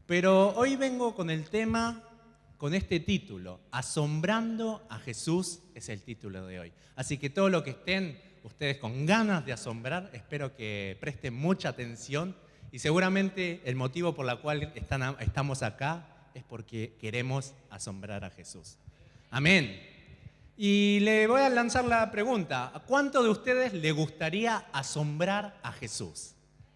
Pero hoy vengo con el tema, con este título, Asombrando a Jesús es el título de hoy. Así que todo lo que estén ustedes con ganas de asombrar, espero que presten mucha atención y seguramente el motivo por el cual estamos acá es porque queremos asombrar a Jesús. Amén. Y le voy a lanzar la pregunta, ¿a cuánto de ustedes le gustaría asombrar a Jesús?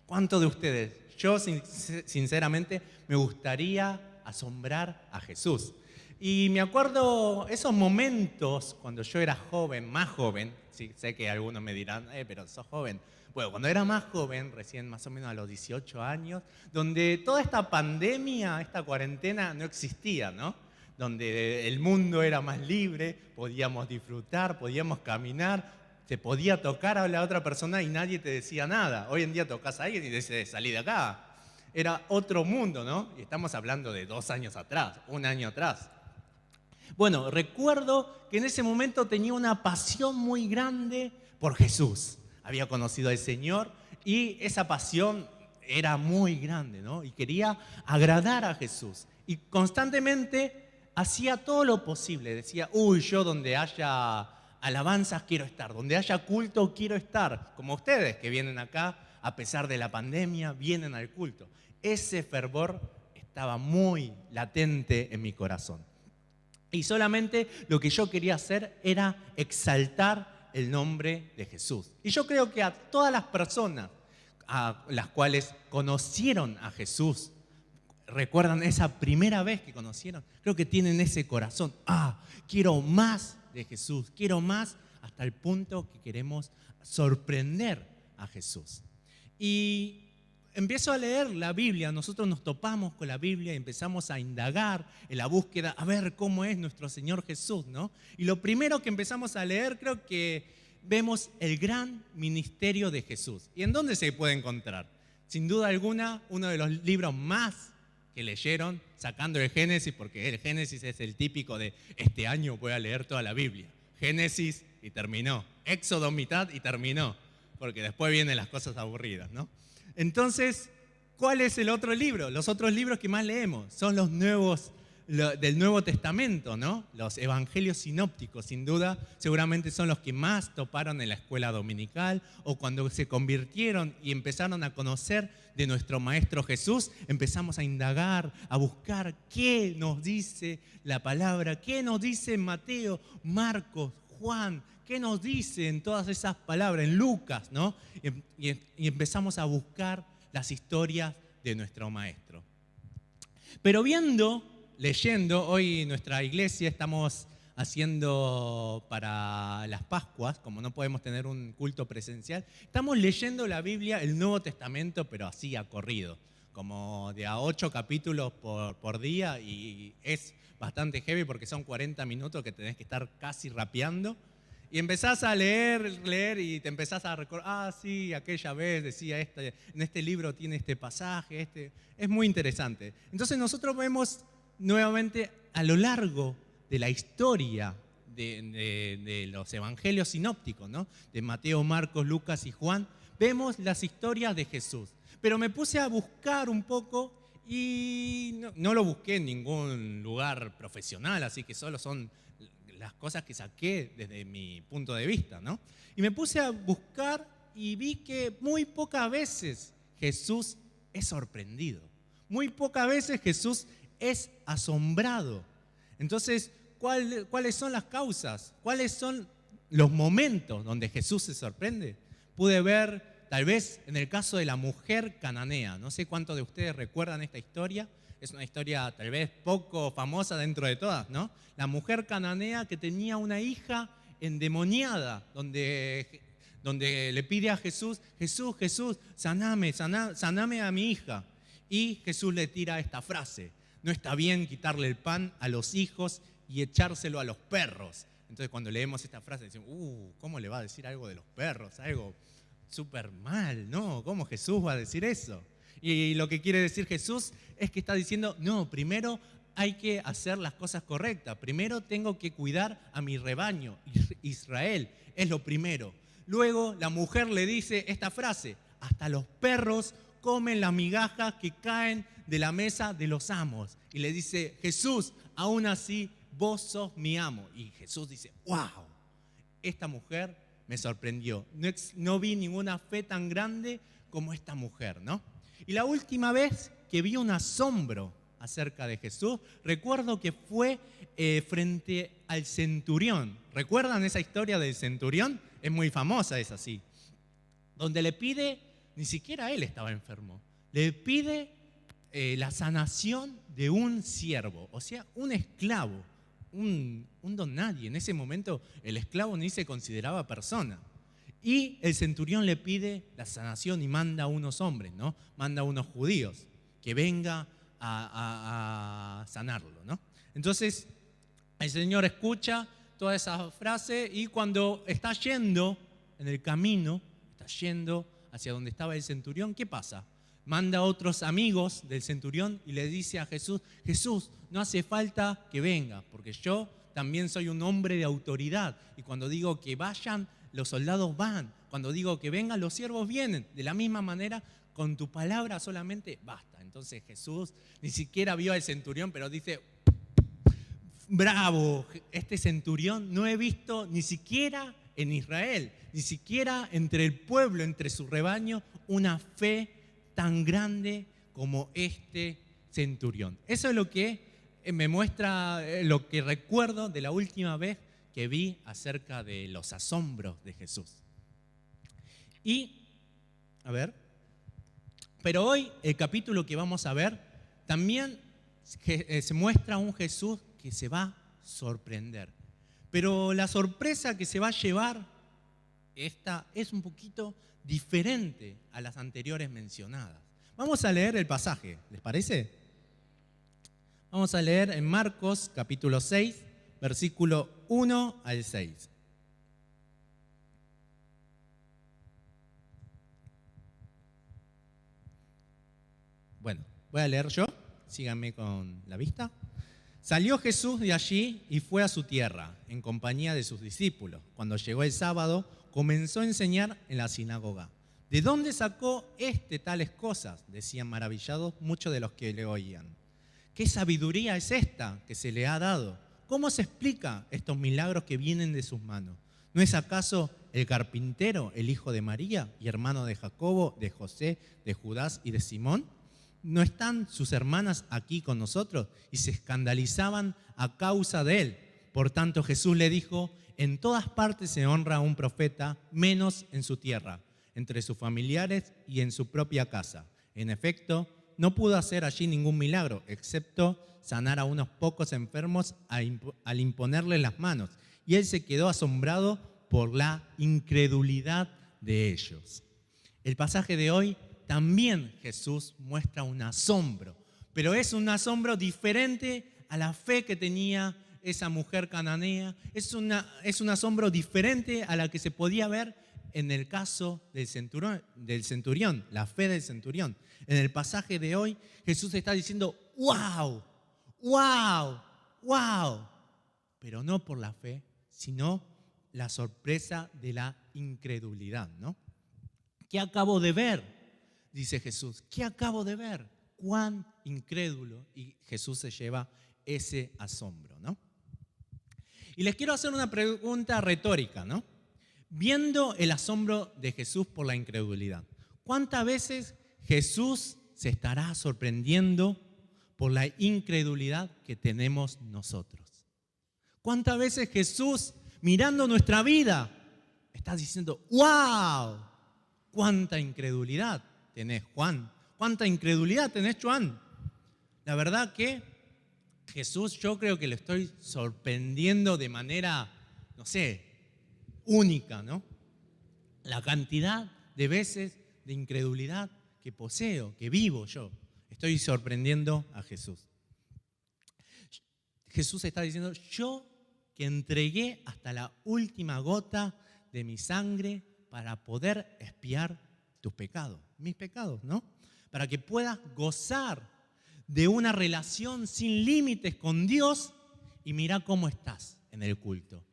¿Cuánto de ustedes? Yo sinceramente me gustaría asombrar a Jesús. Y me acuerdo esos momentos cuando yo era joven, más joven, sí, sé que algunos me dirán, pero sos joven. Bueno, cuando era más joven, recién más o menos a los 18 años, donde toda esta pandemia, esta cuarentena no existía, ¿no? Donde el mundo era más libre, podíamos disfrutar, podíamos caminar, te podía tocar a la otra persona y nadie te decía nada. Hoy en día tocas a alguien y dices, salí de acá. Era otro mundo, ¿no? Y estamos hablando de 2 años atrás, 1 año atrás. Bueno, recuerdo que en ese momento tenía una pasión muy grande por Jesús. Había conocido al Señor y esa pasión era muy grande, ¿no? Y quería agradar a Jesús. Y constantemente hacía todo lo posible. Decía, yo donde haya alabanzas quiero estar, donde haya culto quiero estar. Como ustedes que vienen acá, a pesar de la pandemia, vienen al culto. Ese fervor estaba muy latente en mi corazón. Y solamente lo que yo quería hacer era exaltar el nombre de Jesús. Y yo creo que a todas las personas a las cuales conocieron a Jesús, recuerdan esa primera vez que conocieron, creo que tienen ese corazón. Quiero más de Jesús, quiero más hasta el punto que queremos sorprender a Jesús. Y empiezo a leer la Biblia, nosotros nos topamos con la Biblia y empezamos a indagar en la búsqueda, a ver cómo es nuestro Señor Jesús, ¿no? Y lo primero que empezamos a leer, creo que vemos el gran ministerio de Jesús. ¿Y en dónde se puede encontrar? Sin duda alguna, uno de los libros más que leyeron, sacando el Génesis, porque el Génesis es el típico de este año voy a leer toda la Biblia. Génesis y terminó. Éxodo mitad y terminó, porque después vienen las cosas aburridas, ¿no? Entonces, ¿cuál es el otro libro? Los otros libros que más leemos son los nuevos, del Nuevo Testamento, ¿no? Los evangelios sinópticos, sin duda, seguramente son los que más toparon en la escuela dominical o cuando se convirtieron y empezaron a conocer de nuestro Maestro Jesús, empezamos a indagar, a buscar qué nos dice la palabra, qué nos dice Mateo, Marcos, Juan, qué nos dice en todas esas palabras, en Lucas, ¿no? Y empezamos a buscar las historias de nuestro Maestro. Pero leyendo, hoy en nuestra iglesia estamos haciendo para las Pascuas, como no podemos tener un culto presencial, estamos leyendo la Biblia, el Nuevo Testamento, pero así a corrido, como de a 8 capítulos por día, y es bastante heavy porque son 40 minutos que tenés que estar casi rapeando. Y empezás a leer y te empezás a recordar, sí, aquella vez decía en este libro tiene este pasaje, es muy interesante. Entonces nosotros vemos nuevamente a lo largo de la historia de los evangelios sinópticos, ¿no? De Mateo, Marcos, Lucas y Juan, vemos las historias de Jesús. Pero me puse a buscar un poco y no lo busqué en ningún lugar profesional, así que solo son las cosas que saqué desde mi punto de vista, ¿no? Y me puse a buscar y vi que muy pocas veces Jesús es sorprendido. Muy pocas veces Jesús es asombrado. Entonces, ¿cuáles son las causas? ¿Cuáles son los momentos donde Jesús se sorprende? Pude ver, tal vez, en el caso de la mujer cananea. No sé cuántos de ustedes recuerdan esta historia. Es una historia tal vez poco famosa dentro de todas, ¿no? La mujer cananea que tenía una hija endemoniada, donde le pide a Jesús, Jesús, saname a mi hija. Y Jesús le tira esta frase, no está bien quitarle el pan a los hijos y echárselo a los perros. Entonces cuando leemos esta frase decimos, ¿cómo le va a decir algo de los perros? Algo súper mal, ¿no? ¿Cómo Jesús va a decir eso? Y lo que quiere decir Jesús es que está diciendo, no, primero hay que hacer las cosas correctas. Primero tengo que cuidar a mi rebaño, Israel, es lo primero. Luego la mujer le dice esta frase, hasta los perros comen las migajas que caen de la mesa de los amos. Y le dice, Jesús, aún así vos sos mi amo. Y Jesús dice, wow, esta mujer me sorprendió. No vi ninguna fe tan grande como esta mujer, ¿no? Y la última vez que vi un asombro acerca de Jesús, recuerdo que fue frente al centurión. ¿Recuerdan esa historia del centurión? Es muy famosa, es así. Donde le pide, ni siquiera él estaba enfermo, le pide la sanación de un siervo, o sea, un esclavo, un don nadie. En ese momento el esclavo ni se consideraba persona. Y el centurión le pide la sanación y manda a unos hombres, ¿no? Manda a unos judíos que venga a sanarlo, ¿no? Entonces el Señor escucha toda esa frase y cuando está yendo en el camino, está yendo hacia donde estaba el centurión, ¿qué pasa? Manda a otros amigos del centurión y le dice a Jesús, Jesús, no hace falta que venga, porque yo también soy un hombre de autoridad. Y cuando digo que vayan, los soldados van. Cuando digo que vengan, los siervos vienen. De la misma manera, con tu palabra solamente basta. Entonces Jesús ni siquiera vio al centurión, pero dice, bravo, este centurión no he visto ni siquiera en Israel, ni siquiera entre el pueblo, entre su rebaño, una fe tan grande como este centurión. Eso es lo que me muestra, lo que recuerdo de la última vez que vi acerca de los asombros de Jesús. Y, a ver, pero hoy el capítulo que vamos a ver también se muestra un Jesús que se va a sorprender. Pero la sorpresa que se va a llevar esta es un poquito diferente a las anteriores mencionadas. Vamos a leer el pasaje, ¿les parece? Vamos a leer en Marcos capítulo 6, versículo 1 al 6. Bueno, voy a leer yo, síganme con la vista. Salió Jesús de allí y fue a su tierra, en compañía de sus discípulos. Cuando llegó el sábado, comenzó a enseñar en la sinagoga. ¿De dónde sacó tales cosas?, decían maravillados muchos de los que le oían. ¿Qué sabiduría es esta que se le ha dado? ¿Cómo se explica estos milagros que vienen de sus manos? ¿No es acaso el carpintero, el hijo de María y hermano de Jacobo, de José, de Judas y de Simón? ¿No están sus hermanas aquí con nosotros? Y se escandalizaban a causa de él. Por tanto, Jesús le dijo, en todas partes se honra a un profeta, menos en su tierra, entre sus familiares y en su propia casa. En efecto, no pudo hacer allí ningún milagro, excepto sanar a unos pocos enfermos al imponerle las manos. Y él se quedó asombrado por la incredulidad de ellos. El pasaje de hoy también Jesús muestra un asombro, pero es un asombro diferente a la fe que tenía esa mujer cananea. Es un asombro diferente a la que se podía ver en el caso del centurión, la fe del centurión. En el pasaje de hoy, Jesús está diciendo, ¡wow! ¡Wow! ¡Wow! Pero no por la fe, sino la sorpresa de la incredulidad, ¿no? ¿Qué acabo de ver?, dice Jesús. ¿Qué acabo de ver? ¡Cuán incrédulo! Y Jesús se lleva ese asombro, ¿no? Y les quiero hacer una pregunta retórica, ¿no? Viendo el asombro de Jesús por la incredulidad, ¿cuántas veces Jesús se estará sorprendiendo por la incredulidad que tenemos nosotros? ¿Cuántas veces Jesús, mirando nuestra vida, está diciendo, ¡wow! ¡Cuánta incredulidad tenés, Juan! ¿Cuánta incredulidad tenés, Juan? La verdad que Jesús, yo creo que le estoy sorprendiendo de manera, no sé, única, ¿no? La cantidad de veces de incredulidad que poseo, que vivo yo. Estoy sorprendiendo a Jesús. Jesús está diciendo, yo que entregué hasta la última gota de mi sangre para poder expiar tus pecados, mis pecados, ¿no? Para que puedas gozar de una relación sin límites con Dios y mira cómo estás en el culto.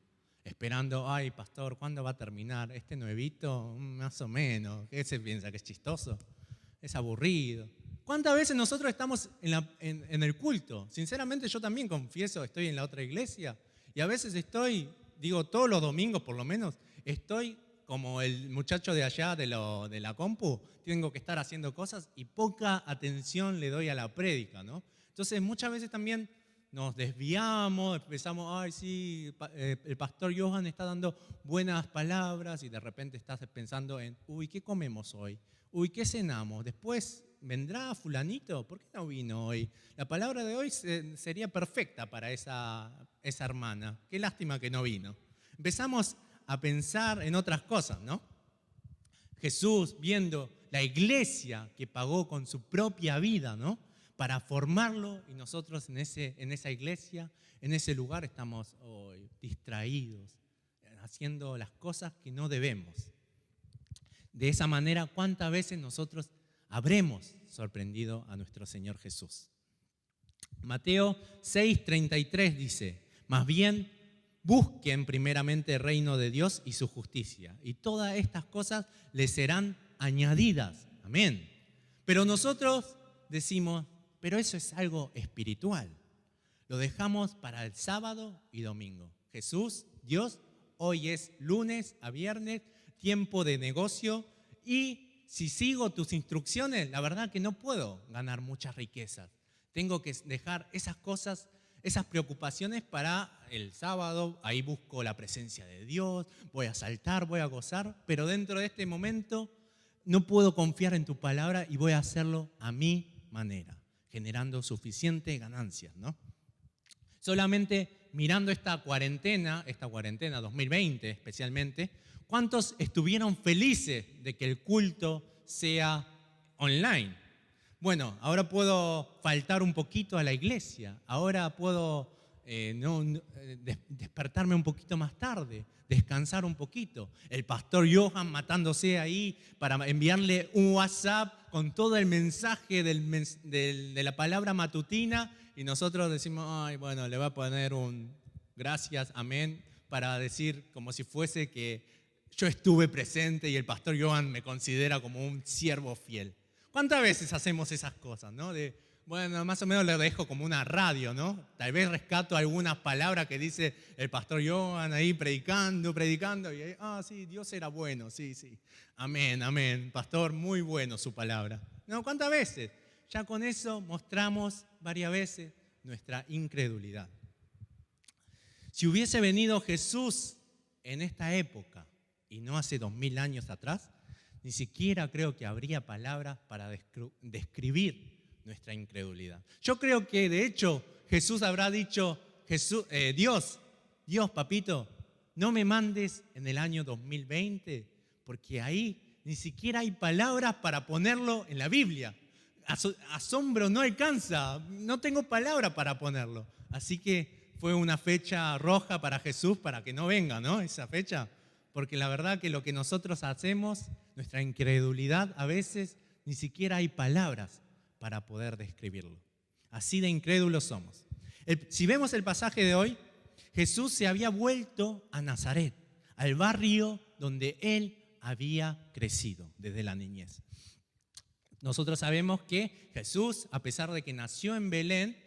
Esperando, ay, pastor, ¿cuándo va a terminar? Este nuevito, más o menos. ¿Qué se piensa? ¿Que es chistoso? es aburrido. ¿Cuántas veces nosotros estamos en el culto? Sinceramente yo también confieso, estoy en la otra iglesia y a veces estoy, digo todos los domingos por lo menos, estoy como el muchacho de allá de la compu, tengo que estar haciendo cosas y poca atención le doy a la prédica, ¿no? Entonces muchas veces también nos desviamos, empezamos, ay sí, el pastor Johan está dando buenas palabras y de repente estás pensando en, uy, ¿qué comemos hoy? Uy, ¿qué cenamos? Después, ¿vendrá fulanito? ¿Por qué no vino hoy? La palabra de hoy sería perfecta para esa hermana. Qué lástima que no vino. Empezamos a pensar en otras cosas, ¿no? Jesús viendo la iglesia que pagó con su propia vida, ¿no? Para formarlo y nosotros en esa iglesia, en ese lugar estamos hoy distraídos, haciendo las cosas que no debemos. De esa manera, ¿cuántas veces nosotros habremos sorprendido a nuestro Señor Jesús? Mateo 6:33 dice, más bien busquen primeramente el reino de Dios y su justicia, y todas estas cosas les serán añadidas. Amén. Pero nosotros decimos, pero eso es algo espiritual. Lo dejamos para el sábado y domingo. Jesús, Dios, hoy es lunes a viernes, tiempo de negocio, y si sigo tus instrucciones, la verdad que no puedo ganar muchas riquezas. Tengo que dejar esas cosas, esas preocupaciones para el sábado, ahí busco la presencia de Dios, voy a saltar, voy a gozar, pero dentro de este momento no puedo confiar en tu palabra y voy a hacerlo a mi manera, generando suficiente ganancias, ¿no? Solamente mirando esta cuarentena 2020 especialmente, ¿cuántos estuvieron felices de que el culto sea online? Bueno, ahora puedo faltar un poquito a la iglesia, ahora puedo despertarme un poquito más tarde, descansar un poquito. El pastor Johan matándose ahí para enviarle un WhatsApp con todo el mensaje de la palabra matutina y nosotros decimos, ay, bueno, le va a poner un gracias, amén, para decir como si fuese que yo estuve presente y el pastor Johan me considera como un siervo fiel. ¿Cuántas veces hacemos esas cosas, no? Bueno, más o menos lo dejo como una radio, ¿no? Tal vez rescato algunas palabras que dice el pastor Johan ahí predicando, y ahí, sí, Dios era bueno, sí. Amén, amén. Pastor, muy bueno su palabra. No, ¿cuántas veces? Ya con eso mostramos varias veces nuestra incredulidad. Si hubiese venido Jesús en esta época y no hace 2000 años atrás, ni siquiera creo que habría palabras para describir nuestra incredulidad. Yo creo que de hecho Jesús habrá dicho, Dios, papito, no me mandes en el año 2020 porque ahí ni siquiera hay palabras para ponerlo en la Biblia. Asombro no alcanza, no tengo palabra para ponerlo. Así que fue una fecha roja para Jesús para que no venga, ¿no? Esa fecha. Porque la verdad que lo que nosotros hacemos, nuestra incredulidad, a veces ni siquiera hay palabras para poder describirlo. Así de incrédulos somos. Si vemos el pasaje de hoy, Jesús se había vuelto a Nazaret, al barrio donde él había crecido desde la niñez. Nosotros sabemos que Jesús, a pesar de que nació en Belén,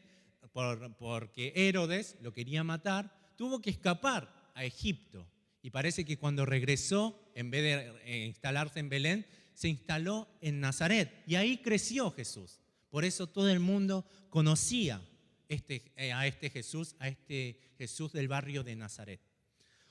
porque Herodes lo quería matar, tuvo que escapar a Egipto. Y parece que cuando regresó, en vez de instalarse en Belén, se instaló en Nazaret. Y ahí creció Jesús. Por eso todo el mundo conocía a este Jesús del barrio de Nazaret.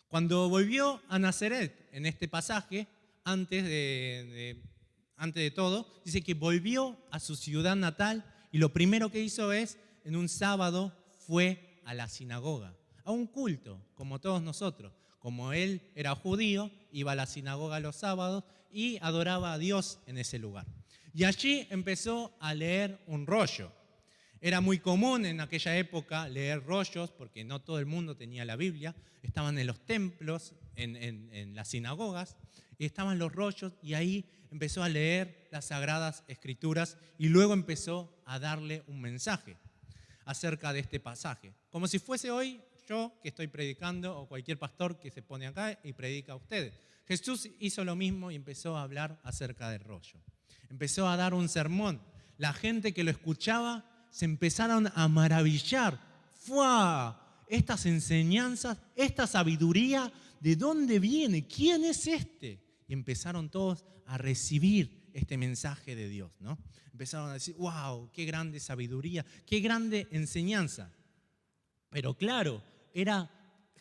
Cuando volvió a Nazaret, en este pasaje, antes de todo, dice que volvió a su ciudad natal y lo primero que hizo es, en un sábado, fue a la sinagoga, a un culto, como todos nosotros. Como él era judío, iba a la sinagoga los sábados y adoraba a Dios en ese lugar. Y allí empezó a leer un rollo. Era muy común en aquella época leer rollos porque no todo el mundo tenía la Biblia. Estaban en los templos, en las sinagogas, y estaban los rollos y ahí empezó a leer las Sagradas Escrituras y luego empezó a darle un mensaje acerca de este pasaje. Como si fuese hoy yo que estoy predicando o cualquier pastor que se pone acá y predica a ustedes. Jesús hizo lo mismo y empezó a hablar acerca del rollo. empezó a dar un sermón. La gente que lo escuchaba se empezaron a maravillar. ¡Fua! Estas enseñanzas, esta sabiduría, ¿de dónde viene? ¿Quién es este? Y empezaron todos a recibir este mensaje de Dios, ¿no? Empezaron a decir, wow, qué grande sabiduría, qué grande enseñanza. Pero claro, era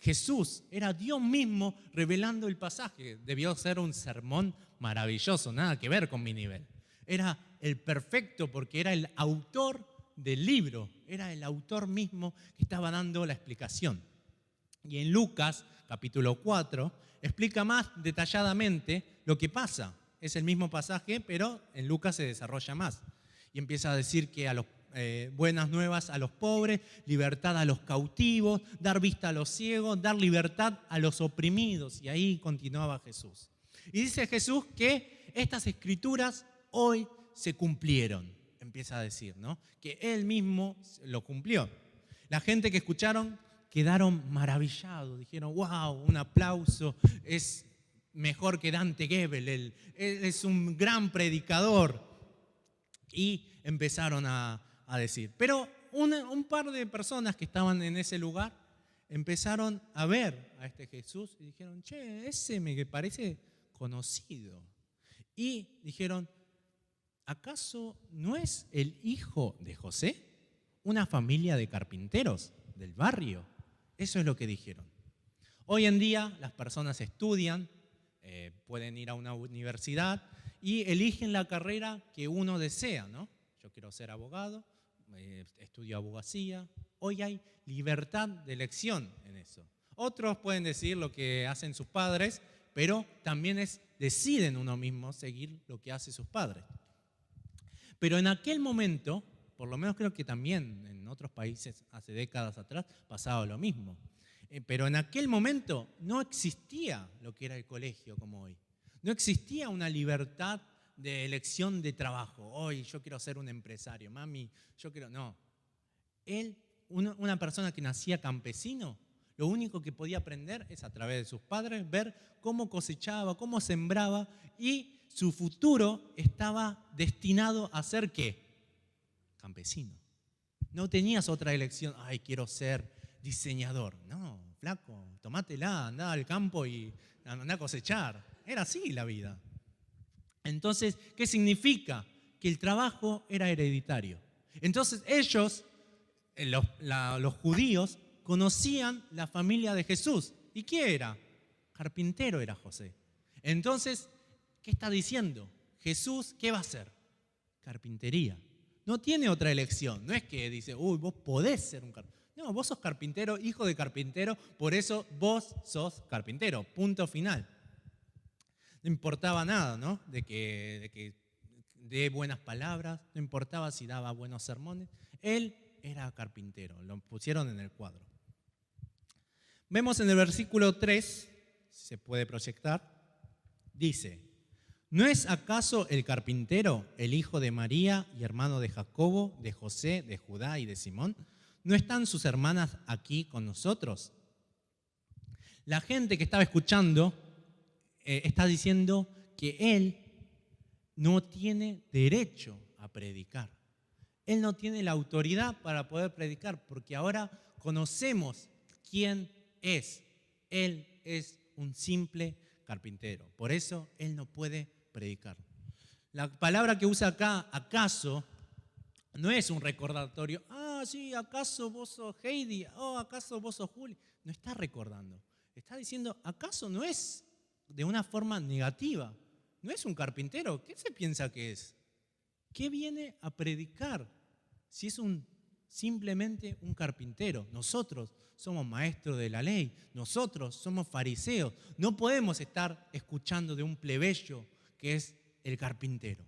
Jesús, era Dios mismo revelando el pasaje. Debió ser un sermón maravilloso, nada que ver con mi nivel. Era el perfecto porque era el autor del libro, era el autor mismo que estaba dando la explicación. Y en Lucas, capítulo 4, explica más detalladamente lo que pasa. Es el mismo pasaje, pero en Lucas se desarrolla más. Y empieza a decir que buenas nuevas a los pobres, libertad a los cautivos, dar vista a los ciegos, dar libertad a los oprimidos. Y ahí continuaba Jesús. Y dice Jesús que estas escrituras hoy se cumplieron. Empieza a decir, ¿no? Que él mismo lo cumplió. La gente que escucharon quedaron maravillados. Dijeron, wow, un aplauso, es mejor que Dante Gebel, él es un gran predicador. Y empezaron a decir. Pero un par de personas que estaban en ese lugar empezaron a ver a este Jesús y dijeron, che, ese me parece conocido. Y dijeron, ¿acaso no es el hijo de José? Una familia de carpinteros del barrio. Eso es lo que dijeron. Hoy en día las personas estudian, pueden ir a una universidad y eligen la carrera que uno desea, ¿no? Yo quiero ser abogado, estudio abogacía. Hoy hay libertad de elección en eso. Otros pueden decir lo que hacen sus padres, pero también deciden uno mismo seguir lo que hacen sus padres. Pero en aquel momento, por lo menos creo que también en otros países hace décadas atrás pasaba lo mismo. Pero en aquel momento no existía lo que era el colegio como hoy. No existía una libertad de elección de trabajo. Hoy yo quiero ser un empresario, mami, yo quiero... No. Él, una persona que nacía campesino, lo único que podía aprender es a través de sus padres, ver cómo cosechaba, cómo sembraba y su futuro estaba destinado a ser ¿qué? Campesino. No tenías otra elección, ay, quiero ser diseñador. No, flaco, tomátela, andá al campo y andá a cosechar. Era así la vida. Entonces, ¿qué significa? Que el trabajo era hereditario. Entonces ellos, los judíos, conocían la familia de Jesús. ¿Y qué era? Carpintero era José. Entonces, ¿qué está diciendo? Jesús, ¿qué va a hacer? Carpintería. No tiene otra elección. No es que dice, uy, vos podés ser un carpintero. No, vos sos carpintero, hijo de carpintero, por eso vos sos carpintero. Punto final. No importaba nada, ¿no? De que dé buenas palabras, no importaba si daba buenos sermones. Él era carpintero, lo pusieron en el cuadro. Vemos en el versículo 3, si se puede proyectar, dice, ¿no es acaso el carpintero el hijo de María y hermano de Jacobo, de José, de Judá y de Simón? ¿No están sus hermanas aquí con nosotros? La gente que estaba escuchando está diciendo que él no tiene derecho a predicar. Él no tiene la autoridad para poder predicar, porque ahora conocemos quién es. Él es un simple carpintero. Por eso él no puede predicar. La palabra que usa acá, acaso, no es un recordatorio. Ah, sí, ¿acaso vos sos Heidi? Oh, ¿acaso vos sos Juli? No está recordando. Está diciendo, ¿acaso no es de una forma negativa? ¿No es un carpintero? ¿Qué se piensa que es? ¿Qué viene a predicar si es simplemente un carpintero? Nosotros somos maestros de la ley, nosotros somos fariseos. No podemos estar escuchando de un plebeyo que es el carpintero.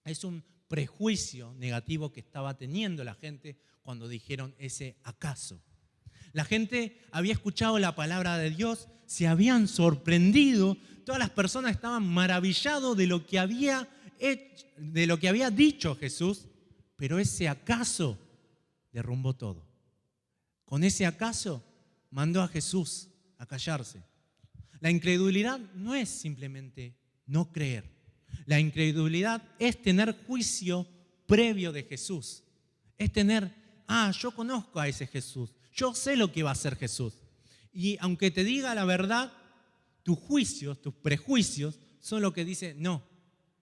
Es un prejuicio negativo que estaba teniendo la gente cuando dijeron ese acaso. La gente había escuchado la palabra de Dios, se habían sorprendido, todas las personas estaban maravillados de lo que había hecho, de lo que había dicho Jesús, pero ese acaso derrumbó todo. Con ese acaso mandó a Jesús a callarse. La incredulidad no es simplemente no creer. La incredulidad es tener juicio previo de Jesús. Es tener, yo conozco a ese Jesús, yo sé lo que va a hacer Jesús. Y aunque te diga la verdad, tus juicios, tus prejuicios son lo que dicen, no,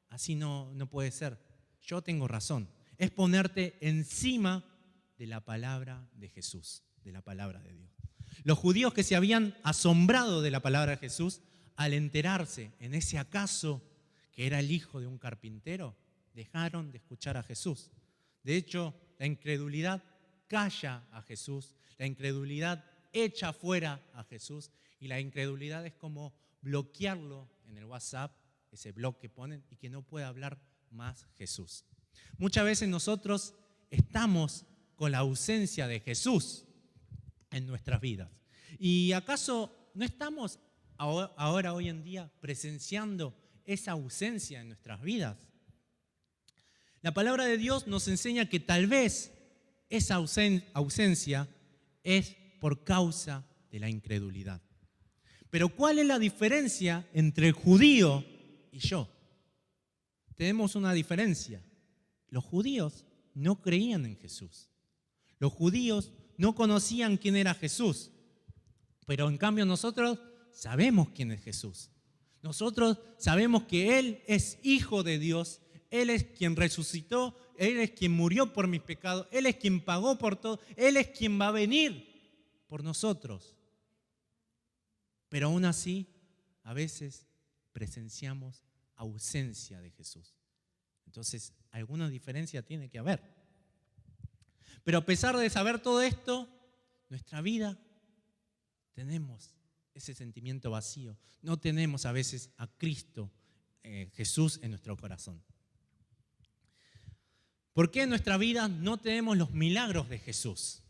así no puede ser, yo tengo razón. Es ponerte encima de la palabra de Jesús, de la palabra de Dios. Los judíos que se habían asombrado de la palabra de Jesús, al enterarse en ese acaso que era el hijo de un carpintero, dejaron de escuchar a Jesús. De hecho, la incredulidad calla a Jesús, la incredulidad echa fuera a Jesús y la incredulidad es como bloquearlo en el WhatsApp, ese blog que ponen y que no pueda hablar más Jesús. Muchas veces nosotros estamos con la ausencia de Jesús en nuestras vidas. ¿Y acaso no estamos ahora, hoy en día, presenciando esa ausencia en nuestras vidas? La palabra de Dios nos enseña que tal vez esa ausencia es por causa de la incredulidad. Pero ¿cuál es la diferencia entre el judío y yo? Tenemos una diferencia. Los judíos no creían en Jesús. Los judíos no conocían quién era Jesús. Pero en cambio nosotros sabemos quién es Jesús. Nosotros sabemos que Él es Hijo de Dios. Él es quien resucitó. Él es quien murió por mis pecados. Él es quien pagó por todo. Él es quien va a venir por nosotros. Pero aún así, a veces presenciamos ausencia de Jesús. Entonces, alguna diferencia tiene que haber. Pero a pesar de saber todo esto, nuestra vida tenemos ese sentimiento vacío. No tenemos a veces a Cristo, Jesús en nuestro corazón. ¿Por qué en nuestra vida no tenemos los milagros de Jesús?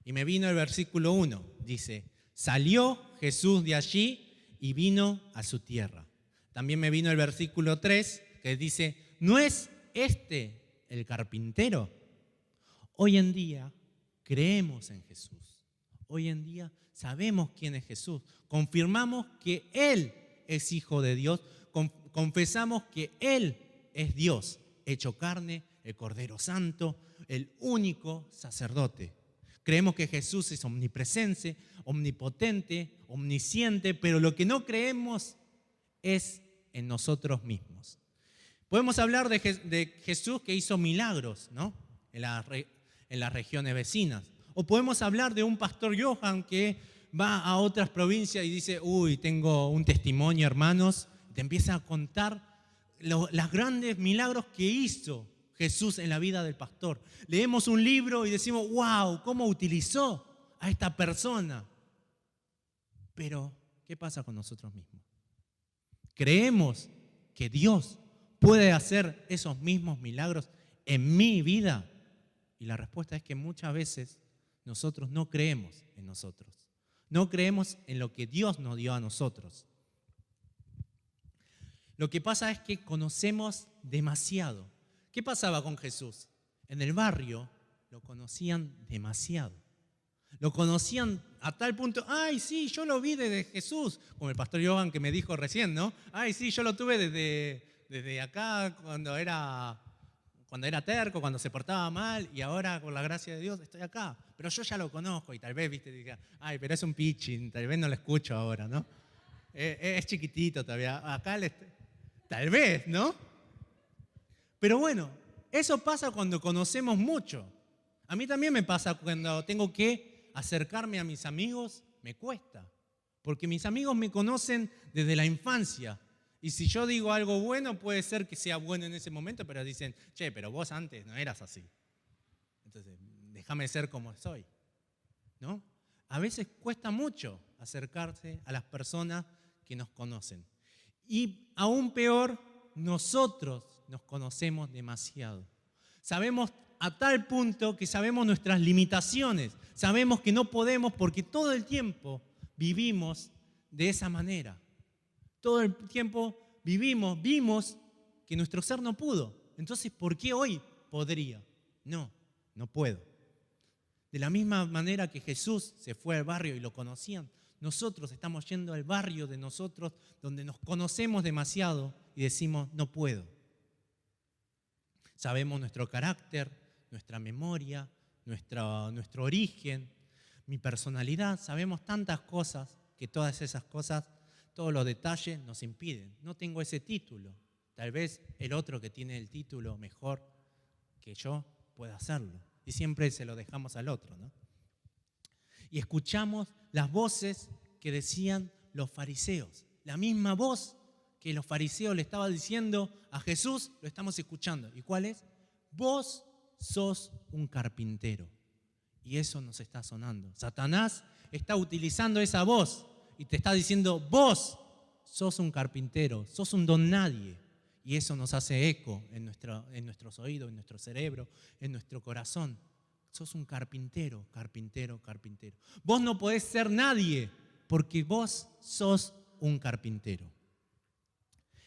Y me vino el versículo 1, dice, salió Jesús de allí y vino a su tierra. También me vino el versículo 3, que dice, ¿no es este el carpintero? Hoy en día creemos en Jesús. Hoy en día sabemos quién es Jesús. Confirmamos que Él es Hijo de Dios. Confesamos que Él es Dios, hecho carne, el Cordero Santo, el único sacerdote. Creemos que Jesús es omnipresente, omnipotente, omnisciente, pero lo que no creemos es en nosotros mismos. Podemos hablar de Jesús que hizo milagros, ¿no? en las regiones vecinas. O podemos hablar de un pastor Johan que va a otras provincias y dice, tengo un testimonio, hermanos. Te empieza a contar los grandes milagros que hizo Jesús en la vida del pastor. Leemos un libro y decimos, wow, ¿cómo utilizó a esta persona? Pero, ¿qué pasa con nosotros mismos? ¿Creemos que Dios puede hacer esos mismos milagros en mi vida? Y la respuesta es que muchas veces nosotros no creemos en nosotros. No creemos en lo que Dios nos dio a nosotros. Lo que pasa es que conocemos demasiado. ¿Qué pasaba con Jesús? En el barrio lo conocían demasiado. Lo conocían a tal punto, sí, yo lo vi desde Jesús, como el pastor Johan que me dijo recién, ¿no? Sí, yo lo tuve desde acá cuando era terco, cuando se portaba mal, y ahora, por la gracia de Dios, estoy acá. Pero yo ya lo conozco y tal vez, diga, pero es un pitching, tal vez no lo escucho ahora, ¿no? Es chiquitito todavía. Acá tal vez, ¿no? Pero bueno, eso pasa cuando conocemos mucho. A mí también me pasa cuando tengo que acercarme a mis amigos, me cuesta. Porque mis amigos me conocen desde la infancia. Y si yo digo algo bueno, puede ser que sea bueno en ese momento, pero dicen, pero vos antes no eras así. Entonces, déjame ser como soy, ¿no? A veces cuesta mucho acercarse a las personas que nos conocen. Y aún peor, nosotros nos conocemos demasiado. Sabemos a tal punto que sabemos nuestras limitaciones. Sabemos que no podemos porque todo el tiempo vivimos de esa manera. Todo el tiempo vimos que nuestro ser no pudo. Entonces, ¿por qué hoy podría? No puedo. De la misma manera que Jesús se fue al barrio y lo conocían, nosotros estamos yendo al barrio de nosotros donde nos conocemos demasiado y decimos, no puedo. Sabemos nuestro carácter, nuestra memoria, nuestro origen, mi personalidad. Sabemos tantas cosas que todas esas cosas, todos los detalles nos impiden. No tengo ese título. Tal vez el otro que tiene el título mejor que yo pueda hacerlo. Y siempre se lo dejamos al otro, ¿no? Y escuchamos las voces que decían los fariseos. La misma voz que los fariseos le estaban diciendo a Jesús, lo estamos escuchando. ¿Y cuál es? Vos sos un carpintero. Y eso nos está sonando. Satanás está utilizando esa voz y te está diciendo, vos sos un carpintero, sos un don nadie. Y eso nos hace eco en nuestros oídos, en nuestro cerebro, en nuestro corazón. Sos un carpintero, carpintero, carpintero. Vos no podés ser nadie porque vos sos un carpintero.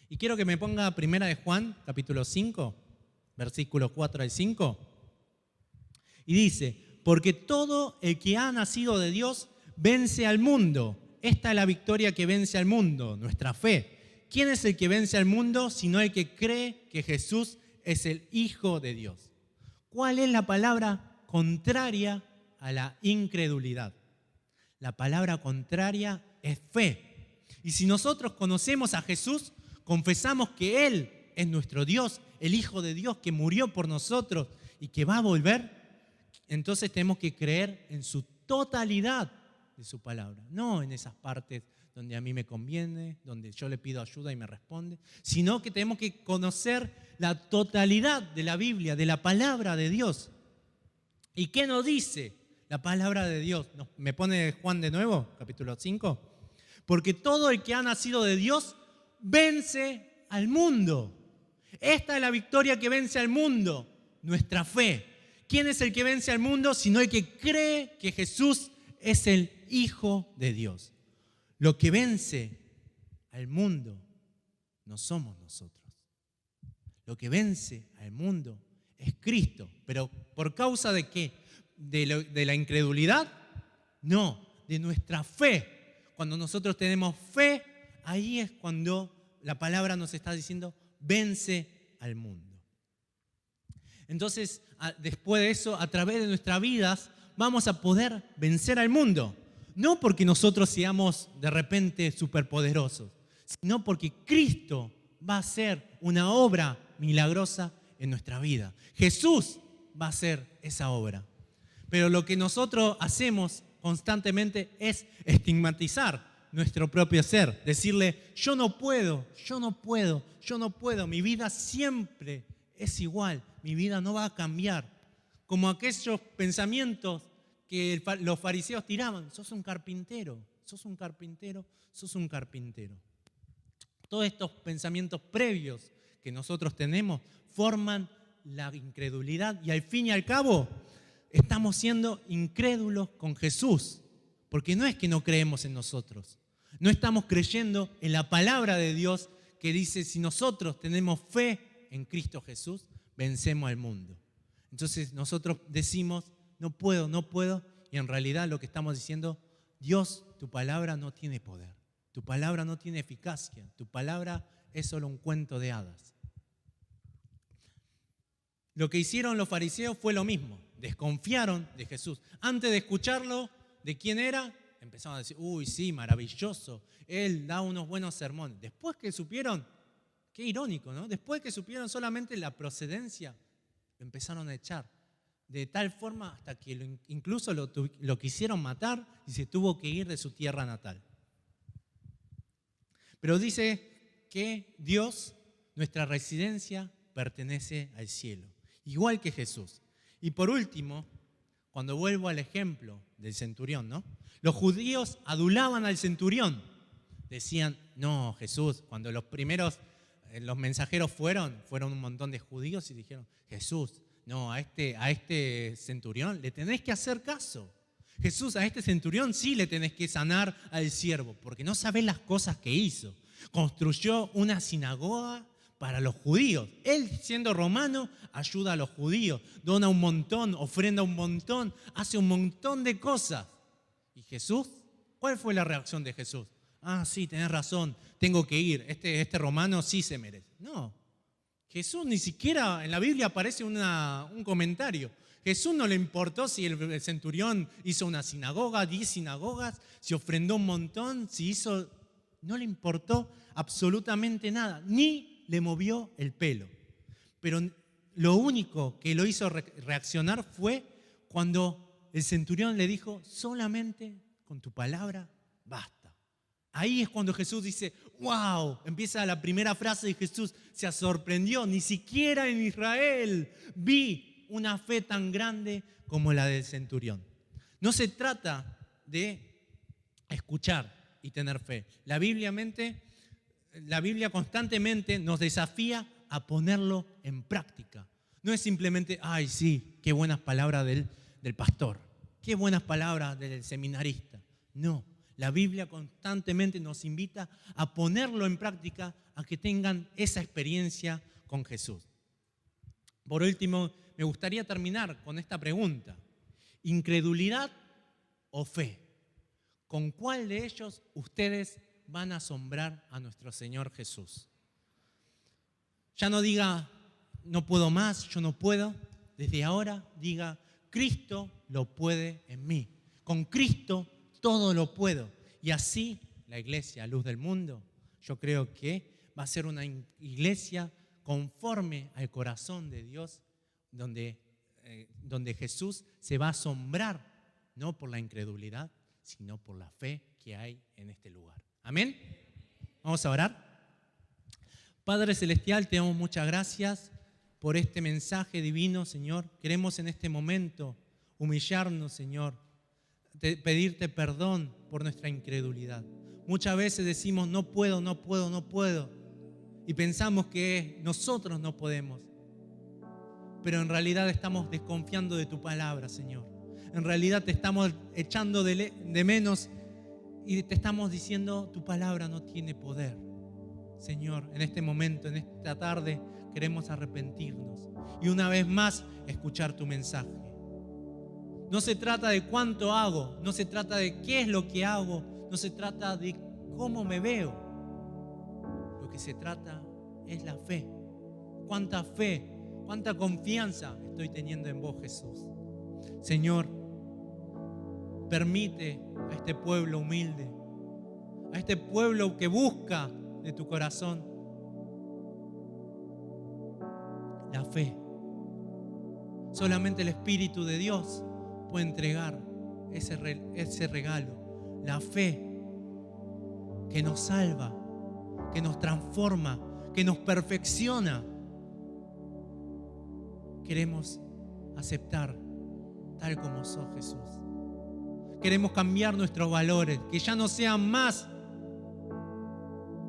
Y quiero que me ponga 1 de Juan, capítulo 5, versículos 4 al 5. Y dice, porque todo el que ha nacido de Dios vence al mundo. Esta es la victoria que vence al mundo, nuestra fe. ¿Quién es el que vence al mundo sino el que cree que Jesús es el Hijo de Dios? ¿Cuál es la palabra contraria a la incredulidad? La palabra contraria es fe. Y si nosotros conocemos a Jesús, confesamos que Él es nuestro Dios, el Hijo de Dios que murió por nosotros y que va a volver, entonces tenemos que creer en su totalidad de su palabra, no en esas partes donde a mí me conviene, donde yo le pido ayuda y me responde, sino que tenemos que conocer la totalidad de la Biblia, de la palabra de Dios. ¿Y qué nos dice la palabra de Dios? ¿Me pone Juan de nuevo, capítulo 5? Porque todo el que ha nacido de Dios vence al mundo. Esta es la victoria que vence al mundo, nuestra fe. ¿Quién es el que vence al mundo? Sino el que cree que Jesús es el Hijo de Dios. Lo que vence al mundo no somos nosotros. Lo que vence al mundo es Cristo. ¿Pero por causa de qué? ¿De la incredulidad? No, de nuestra fe. Cuando nosotros tenemos fe, ahí es cuando la palabra nos está diciendo, vence al mundo. Entonces, después de eso, a través de nuestras vidas, vamos a poder vencer al mundo. No porque nosotros seamos de repente superpoderosos, sino porque Cristo va a hacer una obra milagrosa en nuestra vida. Jesús va a hacer esa obra. Pero lo que nosotros hacemos constantemente es estigmatizar nuestro propio ser. Decirle, yo no puedo, mi vida siempre es igual, mi vida no va a cambiar. Como aquellos pensamientos que los fariseos tiraban, sos un carpintero, sos un carpintero, sos un carpintero. Todos estos pensamientos previos que nosotros tenemos forman la incredulidad y al fin y al cabo estamos siendo incrédulos con Jesús, porque no es que no creemos en nosotros, no estamos creyendo en la palabra de Dios que dice si nosotros tenemos fe en Cristo Jesús, vencemos al mundo. Entonces nosotros decimos, no puedo, y en realidad lo que estamos diciendo, Dios, tu palabra no tiene poder, tu palabra no tiene eficacia, tu palabra es solo un cuento de hadas. Lo que hicieron los fariseos fue lo mismo, desconfiaron de Jesús. Antes de escucharlo, ¿de quién era? Empezaron a decir, uy, sí, maravilloso, él da unos buenos sermones. Después que supieron, qué irónico, ¿no? Después que supieron solamente la procedencia, lo empezaron a echar. De tal forma hasta que incluso lo quisieron matar y se tuvo que ir de su tierra natal. Pero dice que Dios, nuestra residencia, pertenece al cielo, igual que Jesús. Y por último, cuando vuelvo al ejemplo del centurión, ¿no? Los judíos adulaban al centurión. Decían, no, Jesús, cuando los mensajeros fueron un montón de judíos y dijeron, Jesús, no, a este centurión le tenés que hacer caso. Jesús, a este centurión sí le tenés que sanar al siervo, porque no sabés las cosas que hizo. Construyó una sinagoga para los judíos. Él, siendo romano, ayuda a los judíos, dona un montón, ofrenda un montón, hace un montón de cosas. ¿Y Jesús? ¿Cuál fue la reacción de Jesús? Ah, sí, tenés razón, tengo que ir. Este romano sí se merece. No, Jesús ni siquiera, en la Biblia aparece un comentario. Jesús no le importó si el centurión hizo una sinagoga, 10 sinagogas, si ofrendó un montón, no le importó absolutamente nada, ni le movió el pelo. Pero lo único que lo hizo reaccionar fue cuando el centurión le dijo, solamente con tu palabra basta. Ahí es cuando Jesús dice, wow, empieza la primera frase de Jesús, se sorprendió, ni siquiera en Israel vi una fe tan grande como la del centurión. No se trata de escuchar y tener fe. La Biblia constantemente nos desafía a ponerlo en práctica. No es simplemente, ay sí, qué buenas palabras del pastor, qué buenas palabras del seminarista. No, la Biblia constantemente nos invita a ponerlo en práctica, a que tengan esa experiencia con Jesús. Por último, me gustaría terminar con esta pregunta. ¿Incredulidad o fe? ¿Con cuál de ellos ustedes van a asombrar a nuestro Señor Jesús? Ya no diga, no puedo más, yo no puedo. Desde ahora diga, Cristo lo puede en mí. Con Cristo todo lo puedo. Y así la iglesia, Luz del Mundo, yo creo que va a ser una iglesia conforme al corazón de Dios, donde Jesús se va a asombrar, no por la incredulidad, sino por la fe que hay en este lugar. Amén. Vamos a orar. Padre Celestial, te damos muchas gracias por este mensaje divino, Señor. Queremos en este momento humillarnos, Señor, pedirte perdón por nuestra incredulidad. Muchas veces decimos, no puedo, no puedo, no puedo. Y pensamos que nosotros no podemos. Pero en realidad estamos desconfiando de tu palabra, Señor. En realidad te estamos echando de menos y te estamos diciendo, tu palabra no tiene poder. Señor, en este momento, en esta tarde, queremos arrepentirnos y una vez más escuchar tu mensaje. No se trata de cuánto hago, no se trata de qué es lo que hago, no se trata de cómo me veo. Lo que se trata es la fe. ¿Cuánta fe, cuánta confianza estoy teniendo en vos, Jesús? Señor, permite a este pueblo humilde, a este pueblo que busca de tu corazón la fe. Solamente el Espíritu de Dios puede entregar ese regalo, la fe que nos salva, que nos transforma, que nos perfecciona. Queremos aceptar tal como sos, Jesús. Queremos cambiar nuestros valores, que ya no sean más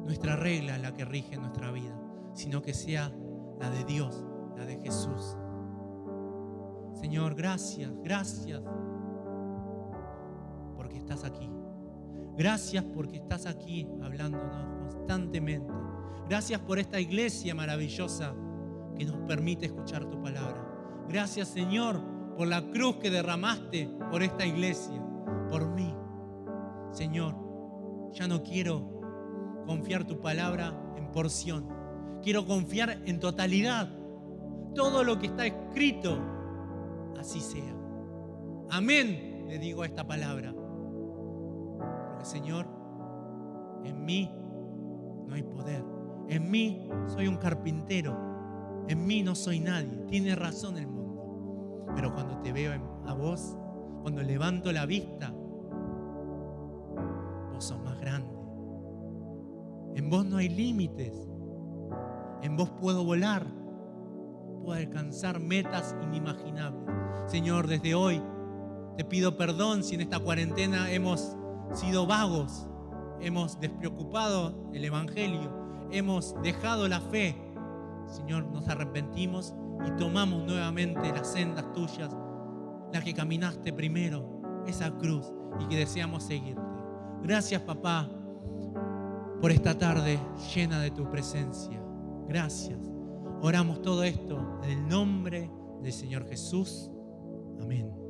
nuestra regla la que rige nuestra vida, sino que sea la de Dios, la de Jesús. Señor, gracias, gracias porque estás aquí. Gracias porque estás aquí hablándonos constantemente. Gracias por esta iglesia maravillosa que nos permite escuchar tu palabra. Gracias, Señor, por la cruz que derramaste por esta iglesia, por mí. Señor, ya no quiero confiar tu palabra en porción. Quiero confiar en totalidad. Todo lo que está escrito, así sea. Amén, le digo a esta palabra. Porque, Señor, en mí no hay poder. En mí soy un carpintero. En mí no soy nadie. Tiene razón el mundo. Pero cuando te veo a vos, cuando levanto la vista, vos sos más grande. En vos no hay límites. En vos puedo volar. Puedo alcanzar metas inimaginables. Señor, desde hoy te pido perdón si en esta cuarentena hemos sido vagos, hemos despreocupado el Evangelio, hemos dejado la fe. Señor, nos arrepentimos y tomamos nuevamente las sendas tuyas, las que caminaste primero, esa cruz, y que deseamos seguirte. Gracias, papá, por esta tarde llena de tu presencia. Gracias. Oramos todo esto en el nombre del Señor Jesús. Amén.